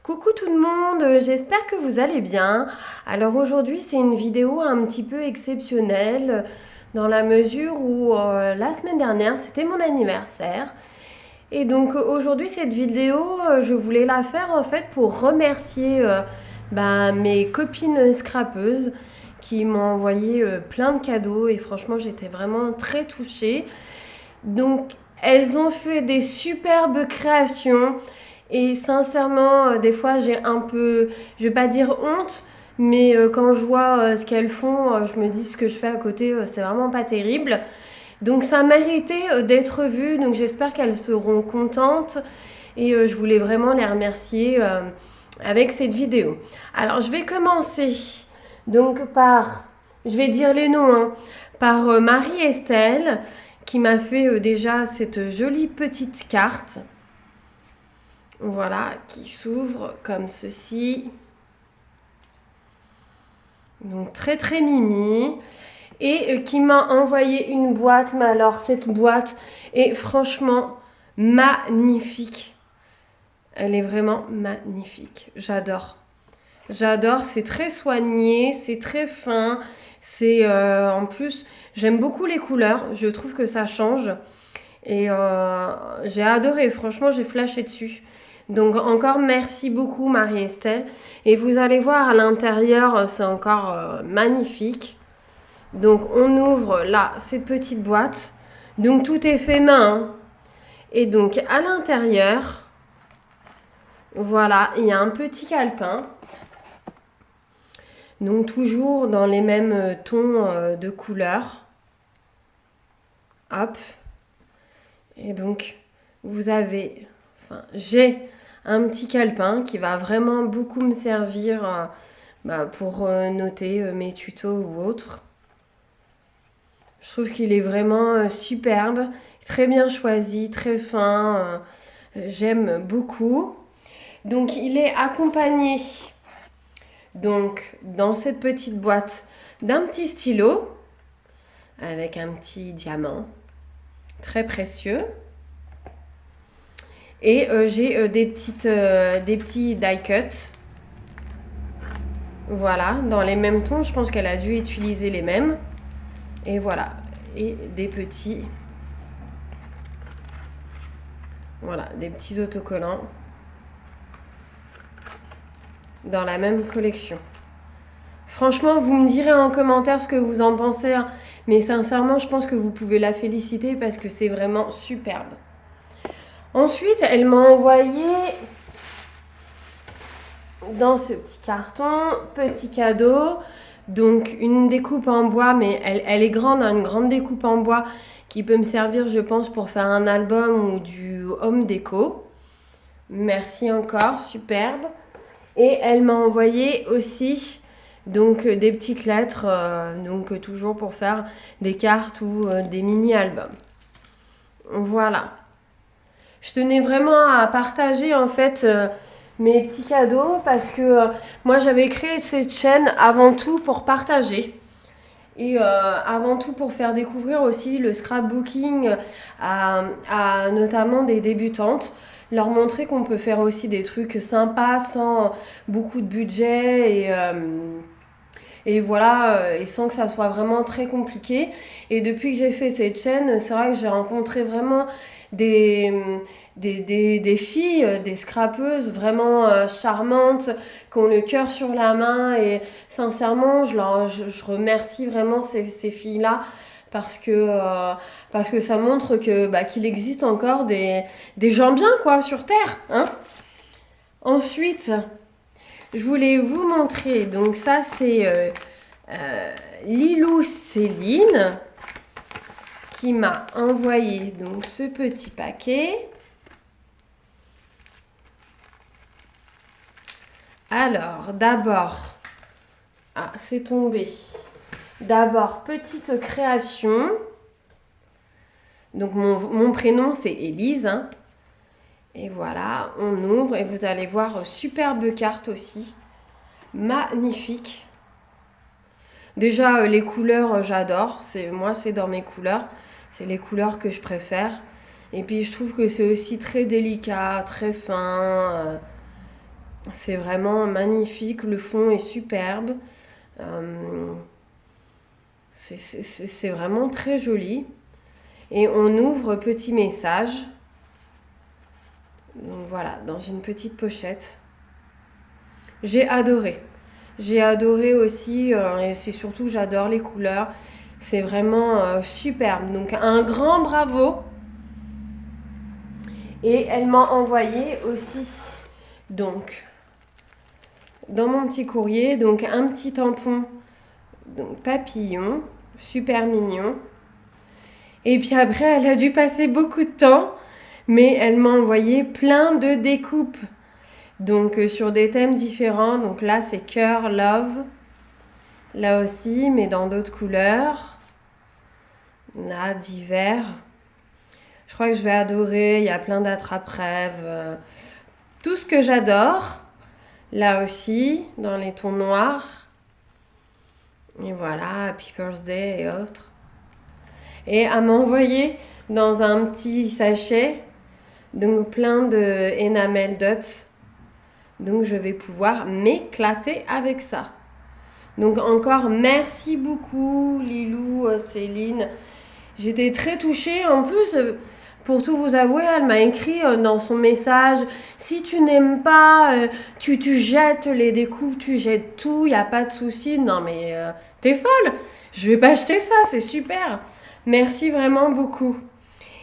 Coucou tout le monde, j'espère que vous allez bien. Alors aujourd'hui c'est une vidéo un petit peu exceptionnelle dans la mesure où la semaine dernière c'était mon anniversaire. Et donc aujourd'hui cette vidéo je voulais la faire en fait pour remercier mes copines scrapeuses qui m'ont envoyé plein de cadeaux et franchement j'étais vraiment très touchée. Donc elles ont fait des superbes créations. Et sincèrement, des fois, j'ai un peu, je vais pas dire honte, mais quand je vois ce qu'elles font, je me dis ce que je fais à côté, c'est vraiment pas terrible. Donc ça méritait d'être vu, donc j'espère qu'elles seront contentes et je voulais vraiment les remercier avec cette vidéo. Alors je vais commencer donc par, je vais dire les noms, hein, par Marie-Estelle qui m'a fait déjà cette jolie petite carte. Voilà, qui s'ouvre comme ceci. Donc très très mimi. Et qui m'a envoyé une boîte. Mais alors cette boîte est franchement magnifique. Elle est vraiment magnifique. J'adore. J'adore, c'est très soigné, c'est très fin. C'est en plus, j'aime beaucoup les couleurs. Je trouve que ça change. Et j'ai adoré, franchement, j'ai flashé dessus. Donc encore merci beaucoup Marie-Estelle. Et vous allez voir à l'intérieur, c'est encore magnifique. Donc on ouvre là cette petite boîte. Donc tout est fait main. Hein. Et donc à l'intérieur, voilà, il y a un petit calepin. Donc toujours dans les mêmes tons de couleurs. Hop. Et donc vous avez, j'ai un petit calepin qui va vraiment beaucoup me servir pour noter mes tutos ou autres. Je trouve qu'il est vraiment superbe, très bien choisi, très fin. J'aime beaucoup. Donc il est accompagné donc dans cette petite boîte d'un petit stylo avec un petit diamant très précieux. Et j'ai des petits die cuts. Voilà, dans les mêmes tons. Je pense qu'elle a dû utiliser les mêmes. Et voilà. Et des petits... Voilà, des petits autocollants. Dans la même collection. Franchement, vous me direz en commentaire ce que vous en pensez. Hein. Mais sincèrement, je pense que vous pouvez la féliciter parce que c'est vraiment superbe. Ensuite, elle m'a envoyé dans ce petit carton, petit cadeau, donc une découpe en bois, mais elle est grande, hein, une grande découpe en bois qui peut me servir, je pense, pour faire un album ou du home déco. Merci encore, superbe. Et elle m'a envoyé aussi donc des petites lettres, donc toujours pour faire des cartes ou des mini-albums. Voilà. Je tenais vraiment à partager en fait mes petits cadeaux parce que moi j'avais créé cette chaîne avant tout pour partager et avant tout pour faire découvrir aussi le scrapbooking à notamment des débutantes, leur montrer qu'on peut faire aussi des trucs sympas sans beaucoup de budget et voilà, et sans que ça soit vraiment très compliqué. Et depuis que j'ai fait cette chaîne, c'est vrai que j'ai rencontré vraiment des, des filles, des scrapeuses vraiment charmantes, qui ont le cœur sur la main. Et sincèrement, je remercie vraiment ces filles-là parce que ça montre qu'il existe encore des gens bien quoi, sur Terre. Hein. Ensuite, je voulais vous montrer, donc ça c'est Lilou Céline qui m'a envoyé donc ce petit paquet. Alors d'abord, c'est tombé. D'abord petite création. Donc mon prénom c'est Élise. Hein. Et voilà, on ouvre et vous allez voir superbe carte aussi. Magnifique. Déjà, les couleurs, j'adore. Moi, c'est dans mes couleurs. C'est les couleurs que je préfère. Et puis, je trouve que c'est aussi très délicat, très fin. C'est vraiment magnifique, le fond est superbe. Euh, c'est vraiment très joli. Et on ouvre petit message. Donc voilà, dans une petite pochette. J'ai adoré. J'ai adoré aussi, et c'est surtout que j'adore les couleurs. C'est vraiment superbe. Donc un grand bravo. Et elle m'a envoyé aussi, donc, dans mon petit courrier, donc un petit tampon, donc papillon, super mignon. Et puis après, elle a dû passer beaucoup de temps, mais elle m'a envoyé plein de découpes. Donc sur des thèmes différents. Donc là, c'est cœur, love. Là aussi, mais dans d'autres couleurs. Là, divers. Je crois que je vais adorer. Il y a plein d'attrape-rêves. Tout ce que j'adore. Là aussi, dans les tons noirs. Et voilà, Happy Birthday et autres. Et à m'envoyer dans un petit sachet, donc plein de enamel dots. Donc je vais pouvoir m'éclater avec ça. Donc encore merci beaucoup Lilou, Céline. J'étais très touchée. En plus, pour tout vous avouer, elle m'a écrit dans son message, si tu n'aimes pas, tu jettes les découpes, tu jettes tout, il n'y a pas de souci. Non mais t'es folle, je vais pas acheter ça, c'est super. Merci vraiment beaucoup.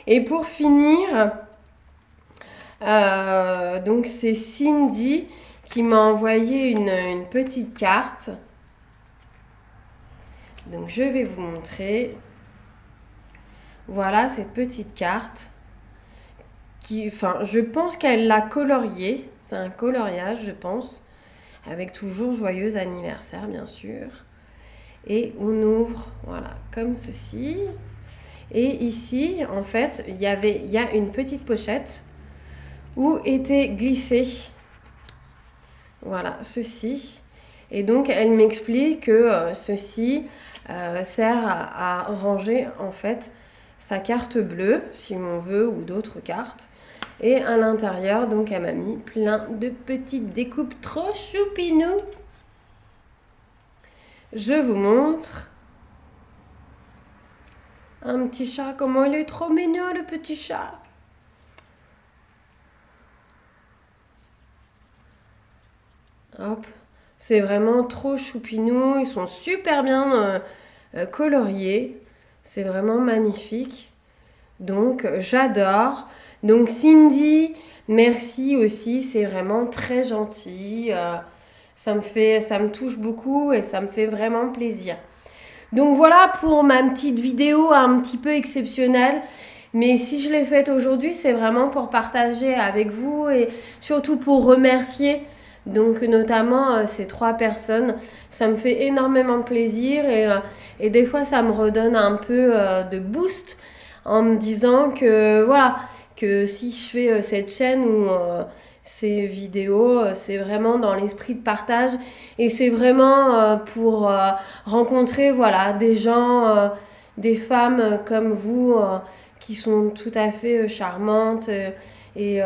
Et pour finir, donc c'est Cindy qui m'a envoyé une petite carte. Donc je vais vous montrer. Voilà cette petite carte. Je pense qu'elle l'a coloriée. C'est un coloriage, je pense. Avec toujours joyeux anniversaire, bien sûr. Et on ouvre, voilà, comme ceci. Et ici, en fait, il y a une petite pochette où était glissé, voilà, ceci. Et donc, elle m'explique que ceci sert à ranger, en fait, sa carte bleue, si on veut, ou d'autres cartes. Et à l'intérieur, donc, elle m'a mis plein de petites découpes trop choupinou. Je vous montre. Un petit chat, comment il est trop mignon, le petit chat. Hop, c'est vraiment trop choupinou. Ils sont super bien coloriés. C'est vraiment magnifique. Donc, j'adore. Donc, Cindy, merci aussi. C'est vraiment très gentil. Ça me touche beaucoup et ça me fait vraiment plaisir. Donc, voilà pour ma petite vidéo un petit peu exceptionnelle. Mais si je l'ai faite aujourd'hui, c'est vraiment pour partager avec vous et surtout pour remercier. Donc notamment ces 3 personnes, ça me fait énormément plaisir et des fois ça me redonne un peu de boost en me disant que voilà, que si je fais cette chaîne ou ces vidéos, c'est vraiment dans l'esprit de partage et c'est vraiment pour rencontrer voilà, des gens, des femmes comme vous qui sont tout à fait charmantes et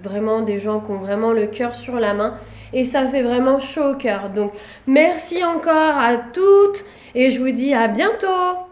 vraiment des gens qui ont vraiment le cœur sur la main. Et ça fait vraiment chaud au cœur. Donc, merci encore à toutes et je vous dis à bientôt.